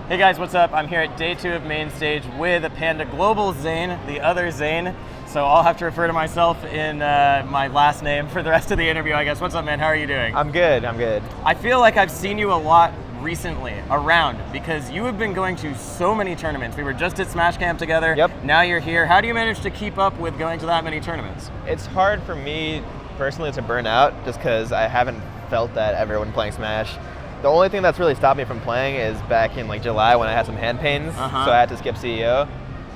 Hey guys, what's up? I'm here at day 2 of Mainstage with a Panda Global Zain, the other Zain. So I'll have to refer to myself in my last name for the rest of the interview, I guess. What's up, man? How are you doing? I'm good. I feel like I've seen you a lot recently around because you have been going to so many tournaments. We were just at Smash Camp together. Yep. Now you're here. How do you manage to keep up with going to that many tournaments? It's hard for me personally to burn out just because I haven't felt that ever when playing Smash. The only thing that's really stopped me from playing is back in like July when I had some hand pains, so I had to skip CEO.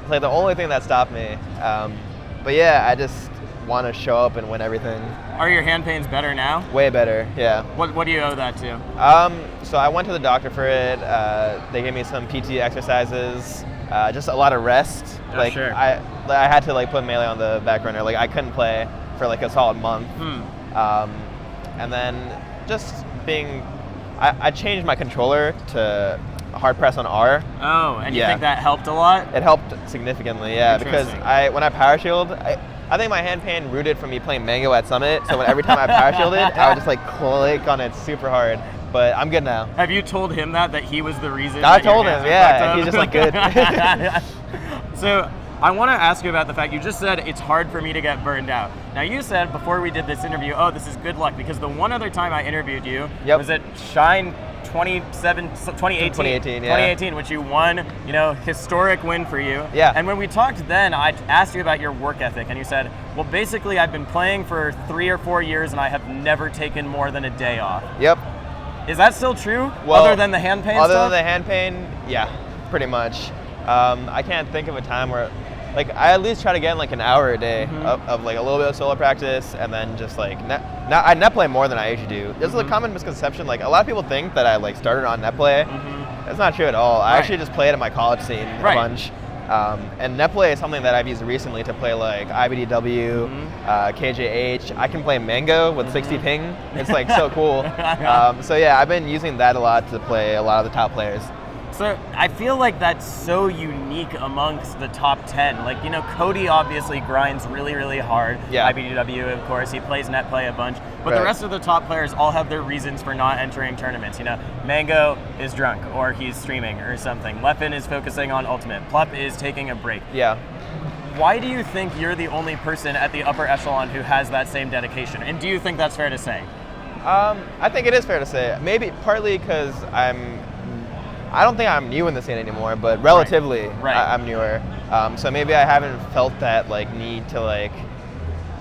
It's like the only thing that stopped me. But yeah, I just want to show up and win everything. Are your hand pains better now? Way better, yeah. What do you owe that to? So I went to the doctor for it. They gave me some PT exercises, just a lot of rest. Oh, sure. I had to like put Melee on the back burner. Like I couldn't play for like a solid month. And then just being, I changed my controller to hard press on R. Oh, and you think that helped a lot? It helped significantly, yeah. Because when I power shield, I think my hand pain rooted from me playing Mango at Summit. So every time I power shielded, I would just like click on it super hard. But I'm good now. Have you told him that he was the reason? I told him, yeah. And he's just like good. So I want to ask you about the fact you just said it's hard for me to get burned out. Now you said before we did this interview, oh, this is good luck, because the one other time I interviewed you was at Shine 2018, which you won, historic win for you. Yeah. And when we talked then, I asked you about your work ethic, and you said, well, basically I've been playing for 3 or 4 years and I have never taken more than a day off. Yep. Is that still true? Well, other than the hand pain Other stuff? than the hand pain, yeah, pretty much. I can't think of a time where, like, I at least try to get in like an hour a day of like a little bit of solo practice, and then just like I net play more than I usually do. There's a common misconception, like a lot of people think that I like started on net play. That's not true at all. I actually just played at my college scene a bunch. And net play is something that I've used recently to play like IBDW, KJH. I can play Mango with 60 ping. It's like so cool. So yeah, I've been using that a lot to play a lot of the top players. So I feel like that's so unique amongst the top 10. Like, Cody obviously grinds really, really hard. Yeah. IBDW, of course, he plays net play a bunch. But the rest of the top players all have their reasons for not entering tournaments. Mango is drunk, or he's streaming or something. Leffen is focusing on Ultimate. Plup is taking a break. Yeah. Why do you think you're the only person at the upper echelon who has that same dedication? And do you think that's fair to say? I think it is fair to say. Maybe partly because I don't think I'm new in the scene anymore, but relatively, I'm newer. So maybe I haven't felt that like need to like,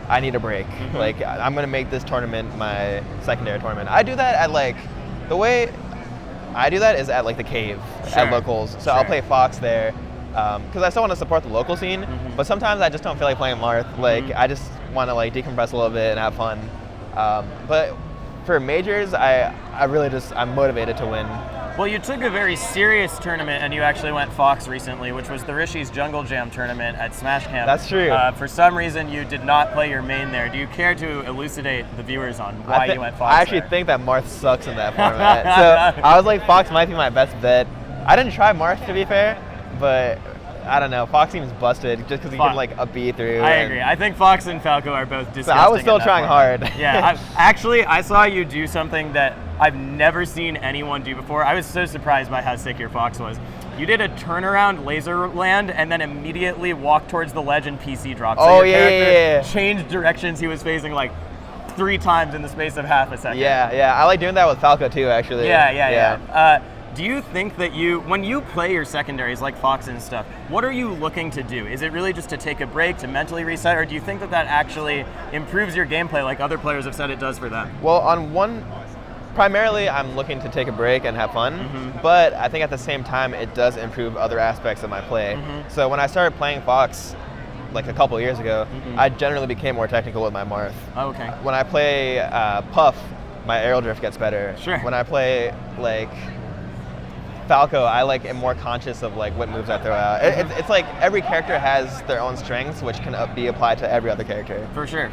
I need a break. Like I'm gonna make this tournament my secondary tournament. I do that at like, the way I do that is at like the cave at locals. So I'll play Fox there, because I still want to support the local scene. But sometimes I just don't feel like playing Marth. Like I just want to like decompress a little bit and have fun. But for majors, I'm motivated to win. Well, you took a very serious tournament and you actually went Fox recently, which was the Rishi's Jungle Jam tournament at Smash Camp. That's true. For some reason, you did not play your main there. Do you care to elucidate the viewers on why you went Fox I actually think that Marth sucks in that format. So I was like, Fox might be my best bet. I didn't try Marth, to be fair, but I don't know. Fox seems busted just because he can like a B through. I agree. I think Fox and Falco are both disgusting. So I was still trying hard. Yeah. I saw you do something that I've never seen anyone do before. I was so surprised by how sick your Fox was. You did a turnaround laser land and then immediately walked towards the ledge and PC drop. So your character changed directions he was facing like 3 times in the space of half a second. Yeah. I like doing that with Falco too, actually. Yeah. Do you think that when you play your secondaries like Fox and stuff, what are you looking to do? Is it really just to take a break, to mentally reset, or do you think that actually improves your gameplay like other players have said it does for them? Well, primarily I'm looking to take a break and have fun, but I think at the same time it does improve other aspects of my play. So when I started playing Fox like a couple years ago, I generally became more technical with my Marth. Oh, okay. When I play Puff, my aerial drift gets better. Sure. When I play like Falco, I like am more conscious of like what moves I throw out. It's like every character has their own strengths, which can be applied to every other character. For sure.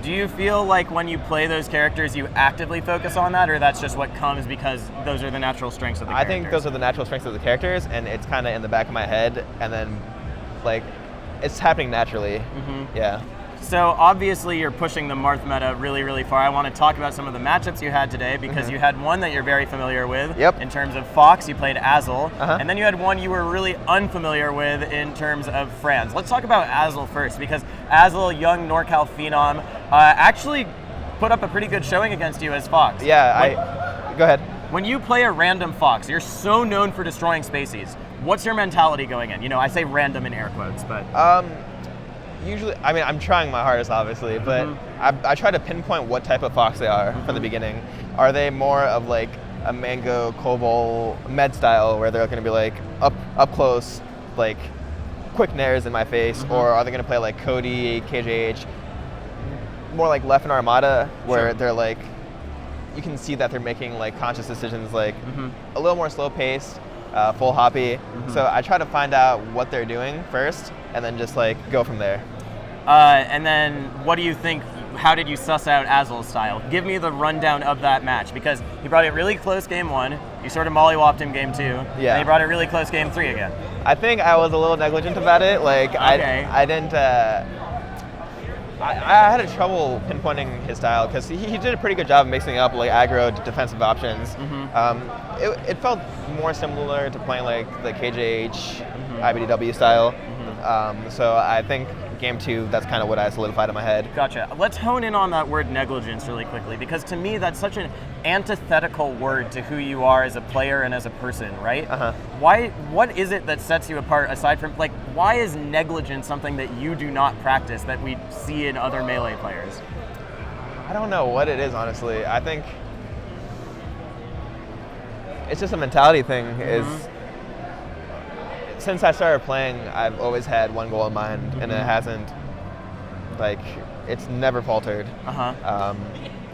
Do you feel like when you play those characters, you actively focus on that, or that's just what comes because those are the natural strengths of the characters? I think those are the natural strengths of the characters, and it's kind of in the back of my head, and then like it's happening naturally. Yeah. So obviously you're pushing the Marth meta really, really far. I want to talk about some of the matchups you had today because you had one that you're very familiar with in terms of Fox. You played Azel, and then you had one you were really unfamiliar with in terms of Franz. Let's talk about Azel first because Azel, young NorCal phenom, actually put up a pretty good showing against you as Fox. Yeah, go ahead. When you play a random Fox, you're so known for destroying spacies. What's your mentality going in? You know, I say random in air quotes, but... Usually, I mean, I'm trying my hardest, obviously, but I try to pinpoint what type of Fox they are from the beginning. Are they more of like a Mango, Cobalt, Med style, where they're going to be like up close, like quick nairs in my face, or are they going to play like Cody, KJH, more like Left and Armada, where they're like, you can see that they're making like conscious decisions, like a little more slow paced, full hoppy. So I try to find out what they're doing first, and then just like go from there. And then what do you think, how did you suss out Azel's style? Give me the rundown of that match, because he brought it really close game 1, you sort of mollywopped him game 2, and he brought it really close game 3 again. I think I was a little negligent about it. Like I didn't, I had a trouble pinpointing his style because he did a pretty good job of mixing up like aggro defensive options. It felt more similar to playing like the KJH IBDW style. So I think game 2, that's kind of what I solidified in my head. Gotcha. Let's hone in on that word negligence really quickly, because to me that's such an antithetical word to who you are as a player and as a person, right? What is it that sets you apart aside from, like, why is negligence something that you do not practice that we see in other Melee players? I don't know what it is, honestly. I think it's just a mentality thing. Since I started playing, I've always had one goal in mind, and it hasn't, like, it's never faltered.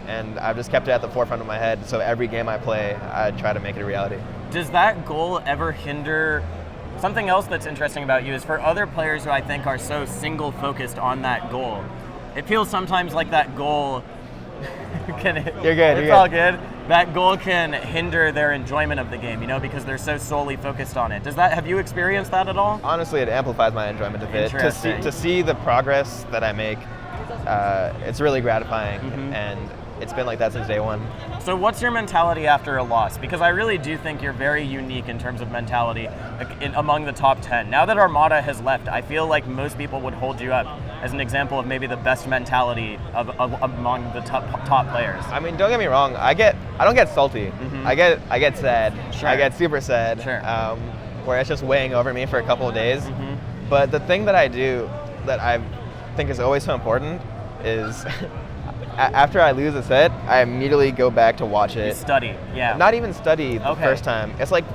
And I've just kept it at the forefront of my head, so every game I play, I try to make it a reality. Does that goal ever hinder... Something else that's interesting about you is for other players who I think are so single-focused on that goal, it feels sometimes like that goal You're good. It's all good. That goal can hinder their enjoyment of the game, you know, because they're so solely focused on it. Have you experienced that at all? Honestly, it amplifies my enjoyment of it. To see the progress that I make, it's really gratifying, and it's been like that since day 1. So what's your mentality after a loss? Because I really do think you're very unique in terms of mentality among the top 10. Now that Armada has left, I feel like most people would hold you up as an example of maybe the best mentality among the top players. I mean, don't get me wrong. I don't get salty. I get sad. I get super sad. Where it's just weighing over me for a couple of days. But the thing that I do that I think is always so important is after I lose a set, I immediately go back to watch it. You study, Not even study the first time. It's like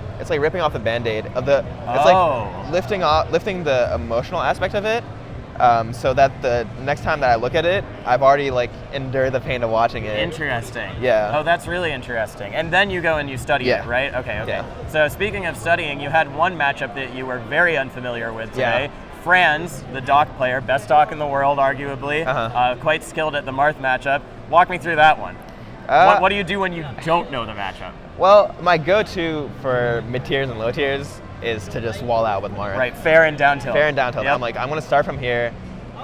ripping off the Band-Aid of the. It's like lifting the emotional aspect of it, so that the next time that I look at it, I've already like endured the pain of watching it. Interesting. Yeah. Oh, that's really interesting. And then you go and you study it, right? Okay. Yeah. So speaking of studying, you had one matchup that you were very unfamiliar with today. Franz, the Doc player, best Doc in the world, arguably, quite skilled at the Marth matchup. Walk me through that one. What do you do when you don't know the matchup? Well, my go-to for mid-tiers and low-tiers is to just wall out with Marth. Right, fair and down tilt. Fair and down tilt. I'm like, I'm going to start from here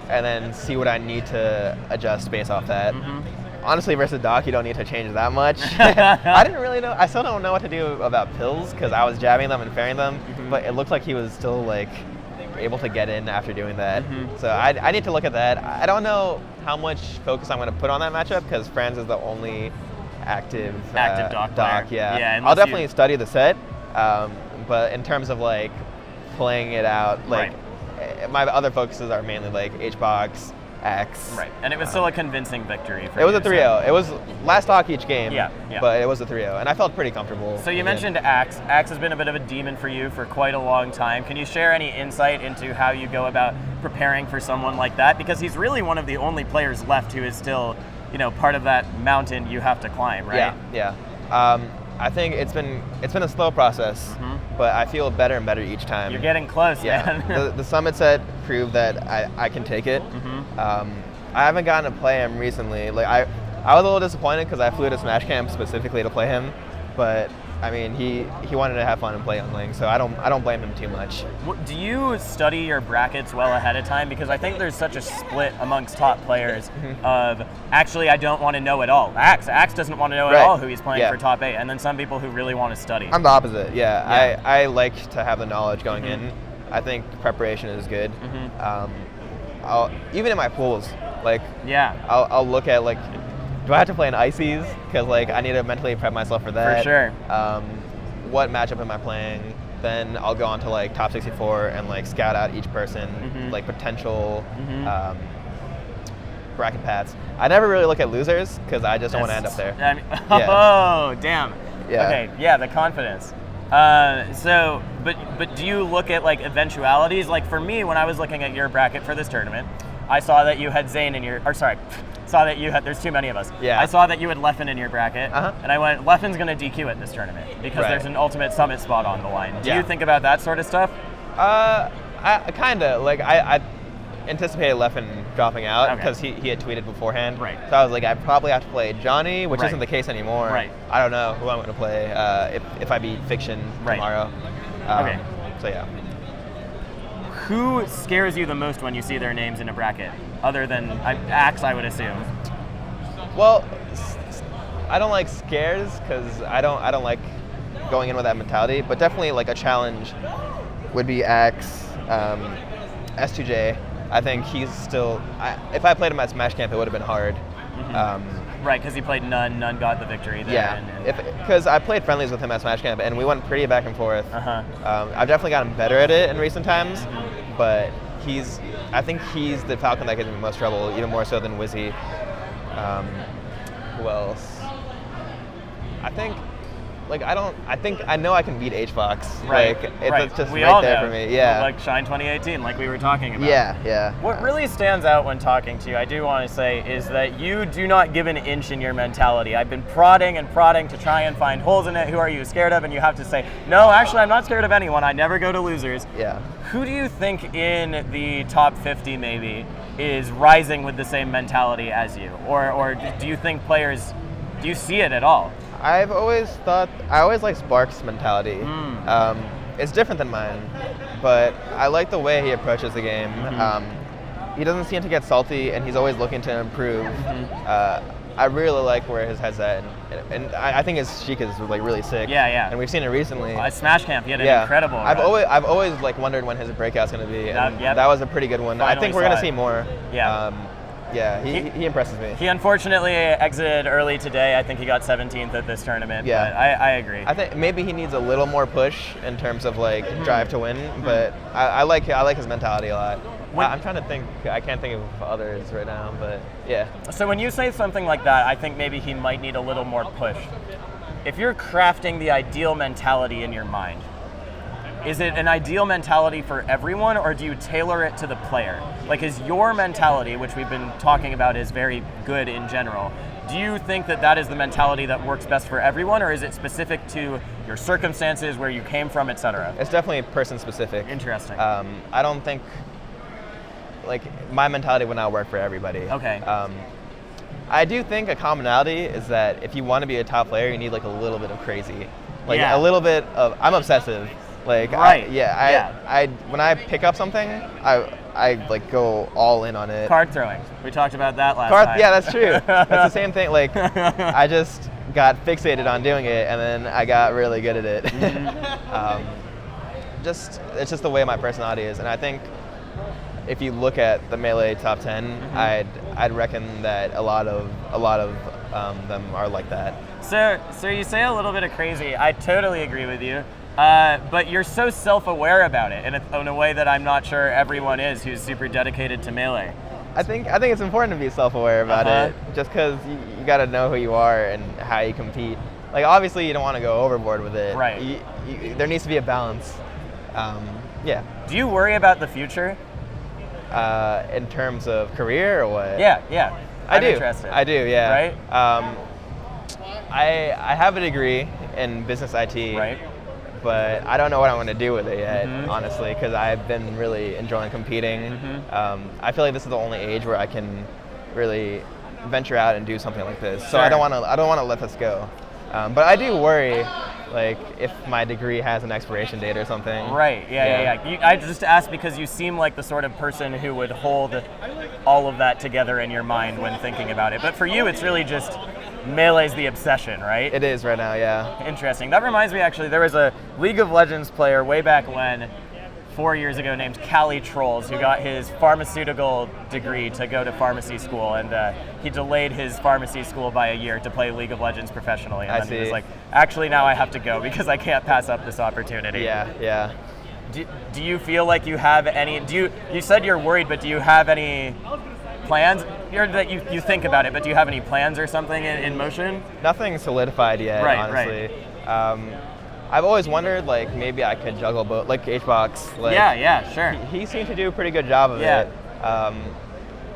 and then see what I need to adjust based off that. Honestly, versus Doc, you don't need to change that much. I didn't really know. I still don't know what to do about pills because I was jabbing them and fairing them, but it looked like he was still like able to get in after doing that. So I need to look at that. I don't know how much focus I'm going to put on that matchup because Franz is the only active Doc player. Yeah, I'll definitely study the set, but in terms of like playing it out, like my other focuses are mainly like H-Box, X. Right, and it was still a convincing victory for you. It was a 3-0. It was last Doc each game, yeah. But it was a 3-0, and I felt pretty comfortable. So you mentioned Axe. Axe has been a bit of a demon for you for quite a long time. Can you share any insight into how you go about preparing for someone like that? Because he's really one of the only players left who is still, you know, part of that mountain you have to climb, right? Yeah. I think it's been a slow process, but I feel better and better each time. You're getting close, man. The Summit set proved that I can take it. I haven't gotten to play him recently. Like I was a little disappointed because I flew to Smash Camp specifically to play him, but I mean, he wanted to have fun and play youngling, so I don't blame him too much. Do you study your brackets well ahead of time? Because I think there's such a split amongst top players of, actually, I don't want to know at all. Axe doesn't want to know at all who he's playing for top 8, and then some people who really want to study. I'm the opposite, yeah. I like to have the knowledge going in. I think preparation is good. Even in my pools, like, I'll look at, like, do I have to play in ices? Because, like, I need to mentally prep myself for that. For sure. What matchup am I playing? Then I'll go on to, like, top 64 and, like, scout out each person, like, potential bracket paths. I never really look at losers because I just don't want to end up there. I mean, oh, damn. Yeah. Okay, yeah, the confidence. But do you look at, like, eventualities? Like, for me, when I was looking at your bracket for this tournament, I saw that you had Zain in your, saw that you had, there's too many of us. Yeah. I saw that you had Leffen in your bracket, and I went, Leffen's going to DQ at this tournament because there's an ultimate summit spot on the line. Do you think about that sort of stuff? I kind of, like, I anticipated Leffen dropping out because he had tweeted beforehand. Right. So I was like, I probably have to play Johnny, which isn't the case anymore. Right. I don't know who I'm going to play if I beat Fiction tomorrow. Okay. So yeah. Who scares you the most when you see their names in a bracket, other than Axe, I would assume? Well, I don't like scares because I don't like going in with that mentality. But definitely, like, a challenge would be Axe, S2J. I think he's still. If I played him at Smash Camp, it would have been hard. Right, because he played None got the victory there. Yeah, because I played friendlies with him at Smash Camp, and we went pretty back and forth. I've definitely gotten better at it in recent times, but I think he's the Falcon that gives me most trouble, even more so than Wizzy. Who else? I think I know I can beat H-Fox. Right, like, it's just we right all there know. for me. Yeah. Like Shine 2018, like we were talking about. Yeah. What really stands out when talking to you, I do want to say, is that you do not give an inch in your mentality. I've been prodding to try and find holes in it. Who are you scared of? And you have to say, no, actually, I'm not scared of anyone. I never go to losers. Yeah. Who do you think in the top 50 maybe is rising with the same mentality as you? Or do you think players, do you see it at all? I always like Spark's mentality. It's different than mine, but I like the way he approaches the game. He doesn't seem to get salty, and he's always looking to improve. I really like where his head's at, and I think his Sheik is, like, really sick. Yeah. And we've seen it recently. At Smash Camp, he had an incredible run. I've always like wondered when his breakout's going to be. And that was a pretty good one. Finally I think we're going to see more. Yeah. He impresses me. He unfortunately exited early today. I think he got 17th at this tournament. Yeah. But I agree. I think maybe he needs a little more push in terms of, like, drive to win. But I like his mentality a lot. I'm trying to think. I can't think of others right now, but yeah. So when you say something like that, I think maybe he might need a little more push. If you're crafting the ideal mentality in your mind, is it an ideal mentality for everyone, or do you tailor it to the player? Like, is your mentality, which we've been talking about is very good in general, do you think that is the mentality that works best for everyone, or is it specific to your circumstances, where you came from, etc.? It's definitely person specific. Interesting. I don't think, like, my mentality would not work for everybody. Okay. I do think a commonality is that if you want to be a top player, you need, like, a little bit of crazy. Like, a little bit of, I'm obsessive. Like, right. I when I pick up something, I like go all in on it. Card throwing. We talked about that last time. Yeah, that's true. That's the same thing. Like, I just got fixated on doing it, and then I got really good at it. It's just the way my personality is, and I think if you look at the Melee top 10, I'd reckon that a lot of them are like that. So you say a little bit of crazy. I totally agree with you. But you're so self-aware about it in a way that I'm not sure everyone is who's super dedicated to Melee. I think it's important to be self-aware about it, just because you got to know who you are and how you compete. Like, obviously, you don't want to go overboard with it. Right. There needs to be a balance. Yeah. Do you worry about the future? In terms of career or what? Yeah. I'm interested. I do, yeah. Right? I have a degree in business IT. Right. But I don't know what I want to do with it yet, honestly, because I've been really enjoying competing. I feel like this is the only age where I can really venture out and do something like this. So I don't want to let this go. But I do worry like if my degree has an expiration date or something. Right. Yeah. I just asked because you seem like the sort of person who would hold all of that together in your mind when thinking about it. But for you, it's really just Melee's the obsession, right? It is right now, yeah. Interesting. That reminds me, actually, there was a League of Legends player way back when, 4 years ago, named Callie Trolls, who got his pharmaceutical degree to go to pharmacy school, and he delayed his pharmacy school by a year to play League of Legends professionally. And then he was like, actually, now I have to go because I can't pass up this opportunity. Yeah. Do you feel like you have any, you said you're worried, but do you have any plans? That you think about it, but do you have any plans or something in motion? Nothing solidified yet, honestly. Right. I've always wondered, like, maybe I could juggle both, like HBox. Like, yeah, sure. He seemed to do a pretty good job of it.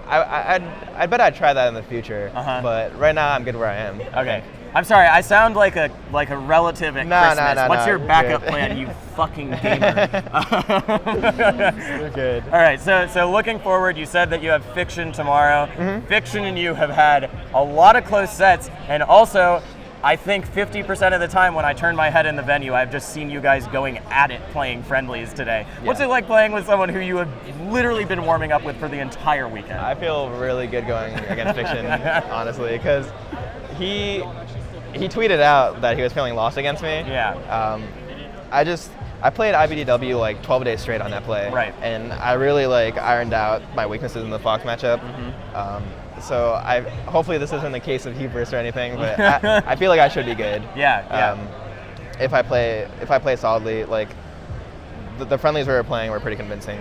I bet I'd try that in the future, but right now I'm good where I am. Okay. I'm sorry, I sound like a relative at Christmas. What's your backup plan, you fucking gamer? We're good. All right, so looking forward, you said that you have Fiction tomorrow. Fiction and you have had a lot of close sets, and also, I think 50% of the time when I turn my head in the venue, I've just seen you guys going at it playing friendlies today. Yeah. What's it like playing with someone who you have literally been warming up with for the entire weekend? I feel really good going against Fiction, honestly, because he tweeted out that he was feeling lost against me. Yeah. I played IBDW like 12 days straight on that play. Right. And I really like ironed out my weaknesses in the Fox matchup. So hopefully this isn't a case of hubris or anything, but I feel like I should be good. Yeah. If I play solidly, like the friendlies we were playing were pretty convincing,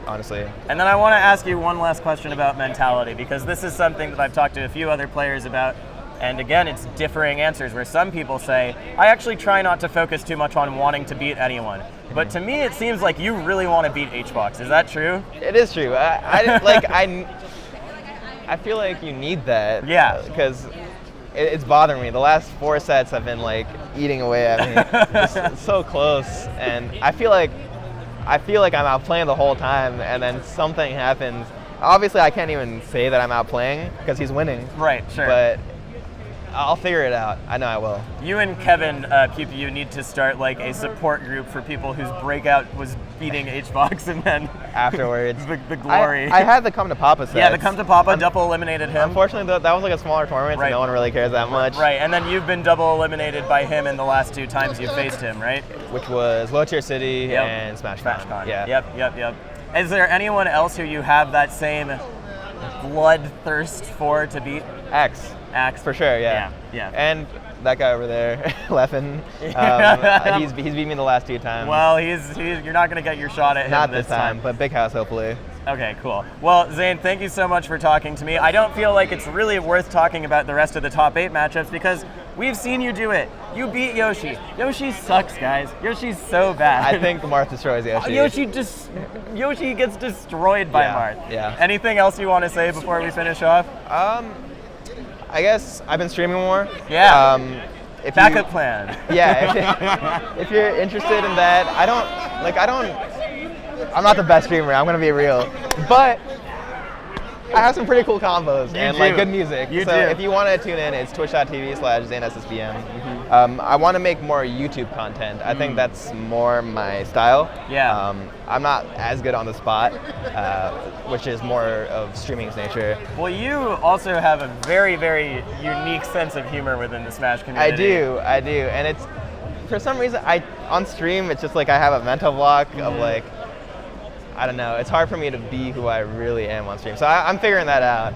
honestly. And then I want to ask you one last question about mentality, because this is something that I've talked to a few other players about. And again, it's differing answers, where some people say, I actually try not to focus too much on wanting to beat anyone. But to me, it seems like you really want to beat HBox. Is that true? It is true. I feel like you need that. Yeah. Because it's bothering me. The last 4 sets have been like eating away at me. It's so close, and I feel like I'm outplaying the whole time, and then something happens. Obviously, I can't even say that I'm outplaying because he's winning. Right. Sure. But I'll figure it out. I know I will. You and Kevin PPU need to start like a support group for people whose breakout was beating HBox and then afterwards the glory. I had the Come to Papa set. Yeah, the Come to Papa double eliminated him. Unfortunately, that was like a smaller tournament, so no one really cares that much. Right, and then you've been double eliminated by him in the last 2 times you faced him, right? Which was Low Tier City and SmashCon. Yeah. Yep. Is there anyone else who you have that same bloodthirst for to beat? X. For sure, yeah. And that guy over there, Leffen, he's beat me the last 2 times. Well, you're not going to get your shot at him not this time, but Big House, hopefully. Okay, cool. Well, Zain, thank you so much for talking to me. I don't feel like it's really worth talking about the rest of the top 8 matchups because we've seen you do it. You beat Yoshi. Yoshi sucks, guys. Yoshi's so bad. I think Marth destroys Yoshi. Yoshi gets destroyed by Marth. Yeah. Anything else you want to say before we finish off? I guess I've been streaming more. Yeah. Backup plan. Yeah. If you're interested in that, I'm not the best streamer. I'm gonna be real, but I have some pretty cool combos and like good music. So if you want to tune in, it's twitch.tv/ZainSSBM. I want to make more YouTube content. I think that's more my style. Yeah. I'm not as good on the spot, which is more of streaming's nature. Well, you also have a very, very unique sense of humor within the Smash community. I do, and it's for some reason on stream it's just like I have a mental block of like. I don't know. It's hard for me to be who I really am on stream. So I'm figuring that out.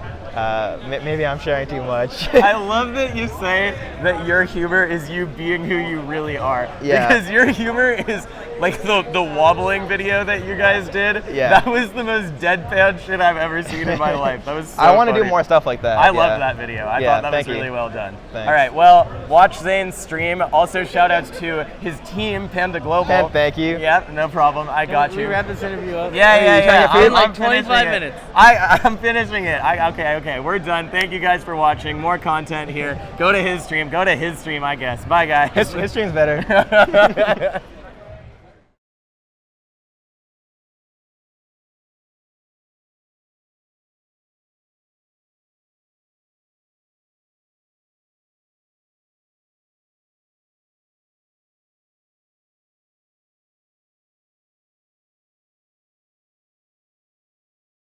Maybe I'm sharing too much. I love that you say that your humor is you being who you really are. Yeah. Because your humor is like the wobbling video that you guys did. Yeah. That was the most deadpan shit I've ever seen in my life. That was so I want to funny. do more stuff like that. I loved that video. I thought that was really well done. Thanks. All right. Well, watch Zain's stream. Also, shout outs to his team, Panda Global. Thank you. Yep, no problem. I got you. Can we wrap this interview up? Yeah. I'm like 25 minutes. I'm finishing it. Okay. We're done. Thank you guys for watching. More content here. Go to his stream, I guess. Bye, guys. His stream's better.